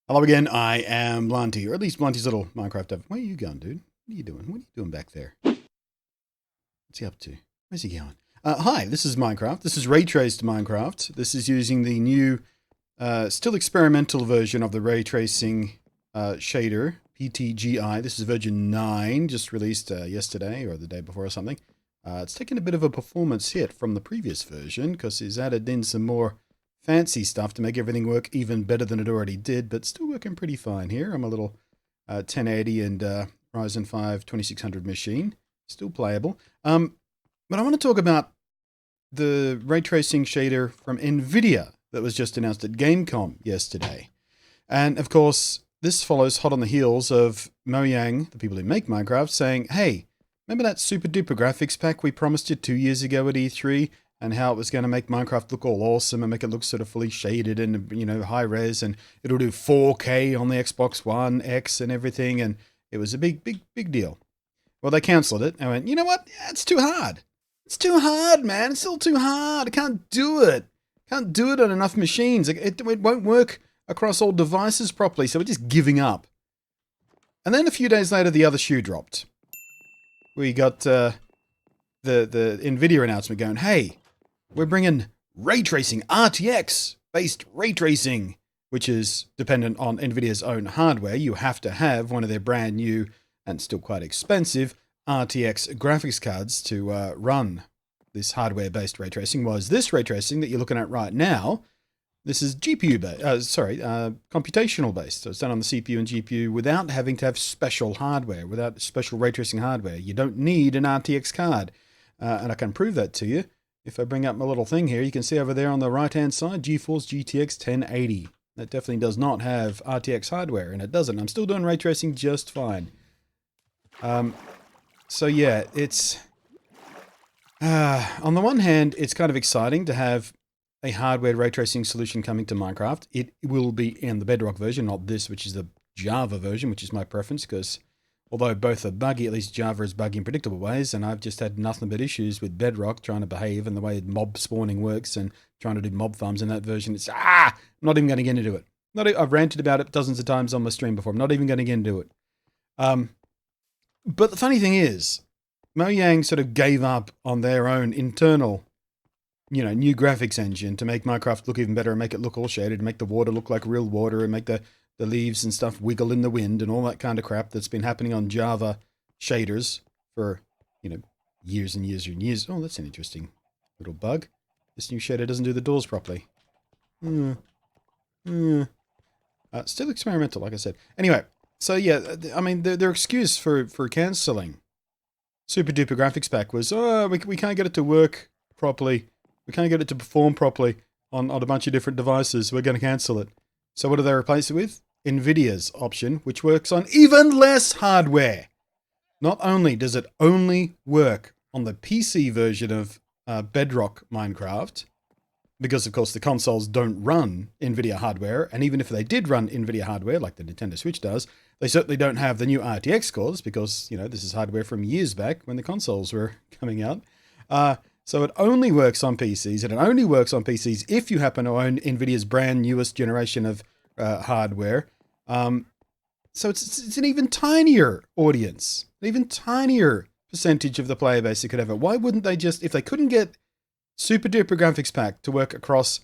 Hello again, I am Blunty, or at least Blunty's little Minecraft dev. Where are you going, dude? What are you doing? What are you doing back there? What's he up to? Where's he going? Hi, this is Minecraft. This is Ray Traced Minecraft. This is using the new, still experimental version of the Ray Tracing shader, PTGI. This is version 9, just released yesterday or the day before or something. It's taken a bit of a performance hit from the previous version, because it's added in some more fancy stuff to make everything work even better than it already did, but still working pretty fine here. I'm a little 1080 and Ryzen 5 2600 machine, still playable. But I want to talk about the ray tracing shader from Nvidia that was just announced at Gamescom yesterday. And of course, this follows hot on the heels of Mojang, the people who make Minecraft, saying, hey, remember that super duper graphics pack we promised you 2 years ago at E3? And how it was going to make Minecraft look all awesome and make it look sort of fully shaded and, you know, high res, and it'll do 4K on the Xbox One X and everything. And it was a big deal. Well, they cancelled it. I went, you know what? Yeah, it's too hard. It's too hard, man. It's still too hard. I can't do it. Can't do it on enough machines. It won't work across all devices properly. So we're just giving up. And then a few days later, the other shoe dropped. We got the Nvidia announcement going, hey, we're bringing ray tracing, RTX-based ray tracing, which is dependent on Nvidia's own hardware. You have to have one of their brand new and still quite expensive RTX graphics cards to run this hardware-based ray tracing. Was this ray tracing that you're looking at right now? This is computational based. So it's done on the CPU and GPU without having to have special hardware, without special ray tracing hardware. You don't need an RTX card. And I can prove that to you. If I bring up my little thing here, you can see over there on the right-hand side, GeForce GTX 1080. That definitely does not have RTX hardware, and it doesn't. I'm still doing ray tracing just fine. So yeah, it's... on the one hand, it's kind of exciting to have a hardware ray tracing solution coming to Minecraft. It will be in the Bedrock version, not this, which is the Java version, which is my preference, because although both are buggy, at least Java is buggy in predictable ways, and I've just had nothing but issues with Bedrock trying to behave and the way mob spawning works and trying to do mob farms in that version. It's, I'm not even going to get into it. I've ranted about it dozens of times on my stream before. I'm not even going to get into it. But the funny thing is, Mojang sort of gave up on their own internal, new graphics engine to make Minecraft look even better and make it look all shaded and make the water look like real water and make the leaves and stuff wiggle in the wind and all that kind of crap that's been happening on Java shaders for, years and years and years. Oh, that's an interesting little bug. This new shader doesn't do the doors properly. Still experimental, like I said. Anyway, so yeah, I mean, their excuse for cancelling Super Duper Graphics Pack was, we can't get it to work properly. We can't get it to perform properly on a bunch of different devices. We're going to cancel it. So what do they replace it with? Nvidia's option, which works on even less hardware. Not only does it only work on the PC version of Bedrock Minecraft, because of course the consoles don't run Nvidia hardware, and even if they did run Nvidia hardware, like the Nintendo Switch does, they certainly don't have the new RTX cores, because, this is hardware from years back when the consoles were coming out. So it only works on PCs, and it only works on PCs if you happen to own Nvidia's brand newest generation of hardware. So it's an even tinier audience, an even tinier percentage of the player base that could have it. Why wouldn't they just, if they couldn't get Super Duper Graphics Pack to work across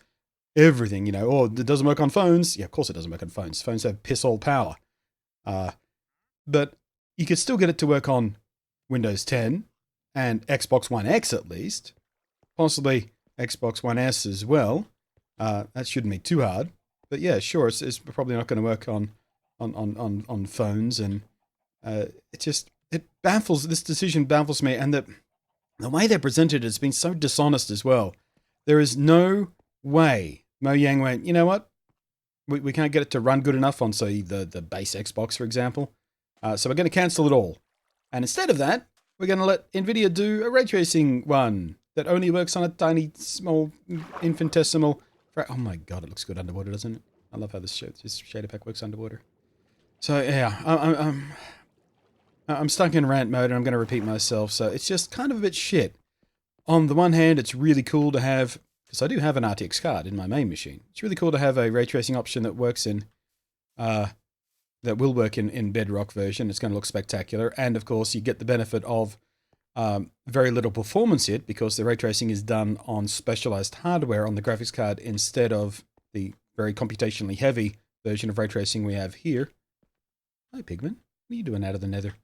everything, or it doesn't work on phones? Yeah, of course it doesn't work on phones. Phones have piss all power. But you could still get it to work on Windows 10 and Xbox One X at least, possibly Xbox One S as well. That shouldn't be too hard. But yeah, sure, it's probably not going to work on phones, and this decision baffles me, and the way they're presented has been so dishonest as well. There is no way Mojang went, you know what? We can't get it to run good enough on, say, the base Xbox, for example. So we're going to cancel it all. And instead of that, we're going to let Nvidia do a ray tracing one that only works on a tiny, small, infinitesimal... Oh my god, it looks good underwater, doesn't it? I love how this shader pack works underwater. So yeah, I'm stuck in rant mode, and I'm going to repeat myself. So it's just kind of a bit shit. On the one hand, it's really cool to have, because I do have an RTX card in my main machine. It's really cool to have a ray tracing option that works in that will work in Bedrock version. It's going to look spectacular. And of course, you get the benefit of very little performance hit because the ray tracing is done on specialized hardware on the graphics card instead of the very computationally heavy version of ray tracing we have here. Hi, Pigman. What are you doing out of the nether?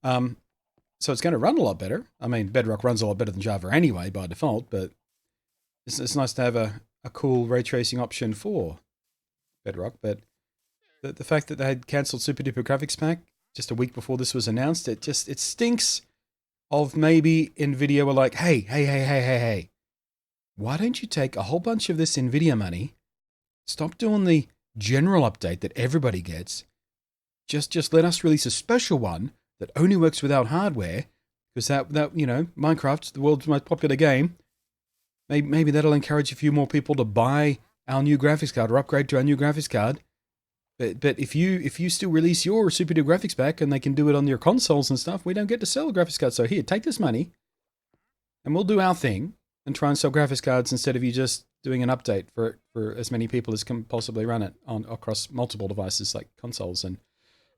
So it's going to run a lot better. I mean, Bedrock runs a lot better than Java anyway by default, but it's nice to have a cool ray tracing option for Bedrock. But the fact that they had cancelled Super Duper Graphics Pack just a week before this was announced, it stinks of maybe Nvidia were like, hey, why don't you take a whole bunch of this Nvidia money, stop doing the general update that everybody gets, just let us release a special one that only works without hardware, because that Minecraft, the world's most popular game, maybe that'll encourage a few more people to buy our new graphics card or upgrade to our new graphics card. But if you still release your Super Duper Graphics Pack and they can do it on your consoles and stuff, we don't get to sell a graphics card. So here, take this money, and we'll do our thing and try and sell graphics cards instead of you just doing an update for as many people as can possibly run it across multiple devices like consoles and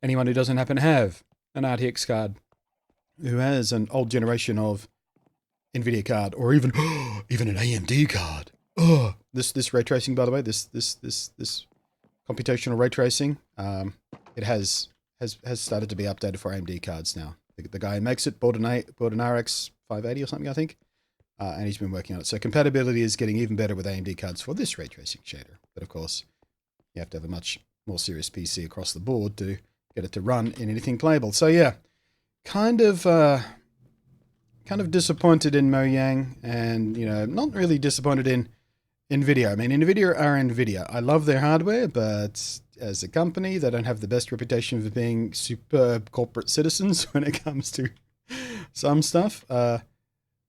anyone who doesn't happen to have an RTX card, who has an old generation of Nvidia card, or even an AMD card. This ray tracing, by the way, this computational ray tracing, it has started to be updated for AMD cards now. The guy who makes it bought an RX 580 or something, I think, and he's been working on it. So compatibility is getting even better with AMD cards for this ray tracing shader. But of course, you have to have a much more serious PC across the board to get it to run in anything playable. So yeah, kind of disappointed in Mojang, and not really disappointed in Nvidia. I mean, Nvidia are Nvidia. I love their hardware, but as a company, they don't have the best reputation for being superb corporate citizens when it comes to some stuff. But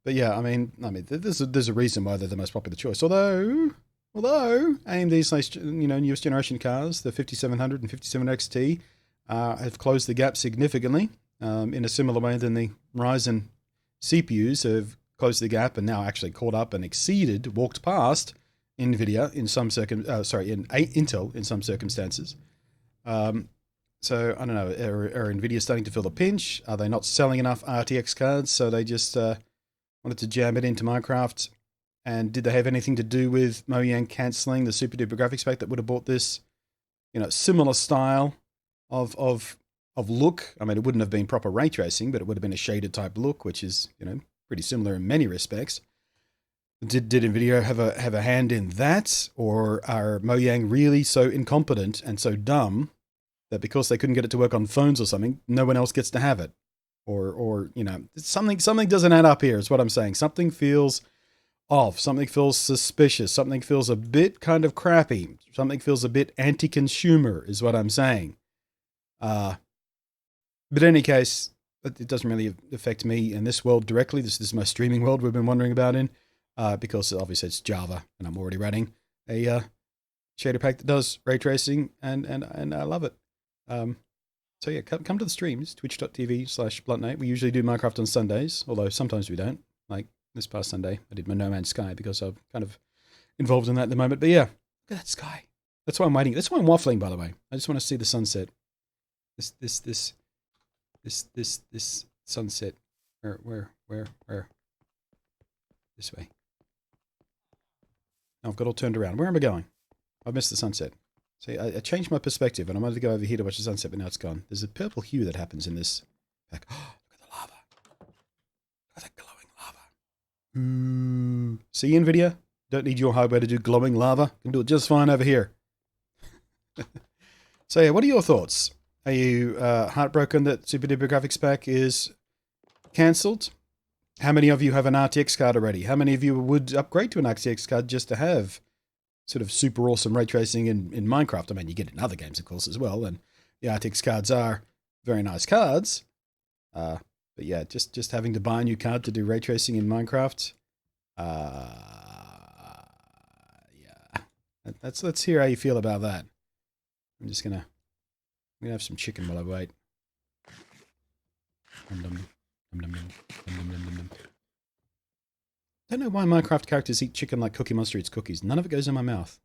yeah, I mean, there's a reason why they're the most popular choice. Although AMD's newest generation cars, the 5700 and 57XT, have closed the gap significantly in a similar way than the Ryzen CPUs have closed the gap and now actually caught up and walked past Nvidia in some Intel in some circumstances. So I don't know, are Nvidia starting to feel the pinch? Are they not selling enough RTX cards, so they just wanted to jam it into Minecraft? And did they have anything to do with Mojang cancelling the Super Duper Graphics Pack that would have bought this, similar style of look? I mean, it wouldn't have been proper ray tracing, but it would have been a shaded type look, which is, pretty similar in many respects. Did Nvidia have a hand in that, or are Mojang really so incompetent and so dumb that because they couldn't get it to work on phones or something, no one else gets to have it? Or something doesn't add up here is what I'm saying. Something feels off. Something feels suspicious. Something feels a bit kind of crappy. Something feels a bit anti-consumer is what I'm saying. But in any case, it doesn't really affect me in this world directly. This is my streaming world we've been wondering about in, because obviously it's Java and I'm already running a shader pack that does ray tracing, and I love it. So yeah, come to the streams, twitch.tv/Blunty. We usually do Minecraft on Sundays, although sometimes we don't. Like this past Sunday, I did my No Man's Sky because I'm kind of involved in that at the moment. But yeah, look at that sky. That's why I'm waiting. That's why I'm waffling, by the way. I just want to see the sunset. This sunset. Where? This way. Oh, I've got all turned around. Where am I going? I've missed the sunset. See, I changed my perspective and I wanted to go over here to watch the sunset, but now it's gone. There's a purple hue that happens in this pack. Oh, look at the lava. Look at that glowing lava. See, Nvidia? Don't need your hardware to do glowing lava. You can do it just fine over here. So yeah, what are your thoughts? Are you heartbroken that Super Duper Graphics Pack is cancelled? How many of you have an RTX card already? How many of you would upgrade to an RTX card just to have sort of super awesome ray tracing in Minecraft? I mean, you get it in other games, of course, as well, and the RTX cards are very nice cards. But yeah, just having to buy a new card to do ray tracing in Minecraft. Yeah, let's hear how you feel about that. I'm gonna have some chicken while I wait. Don't know why Minecraft characters eat chicken like Cookie Monster eats cookies. None of it goes in my mouth.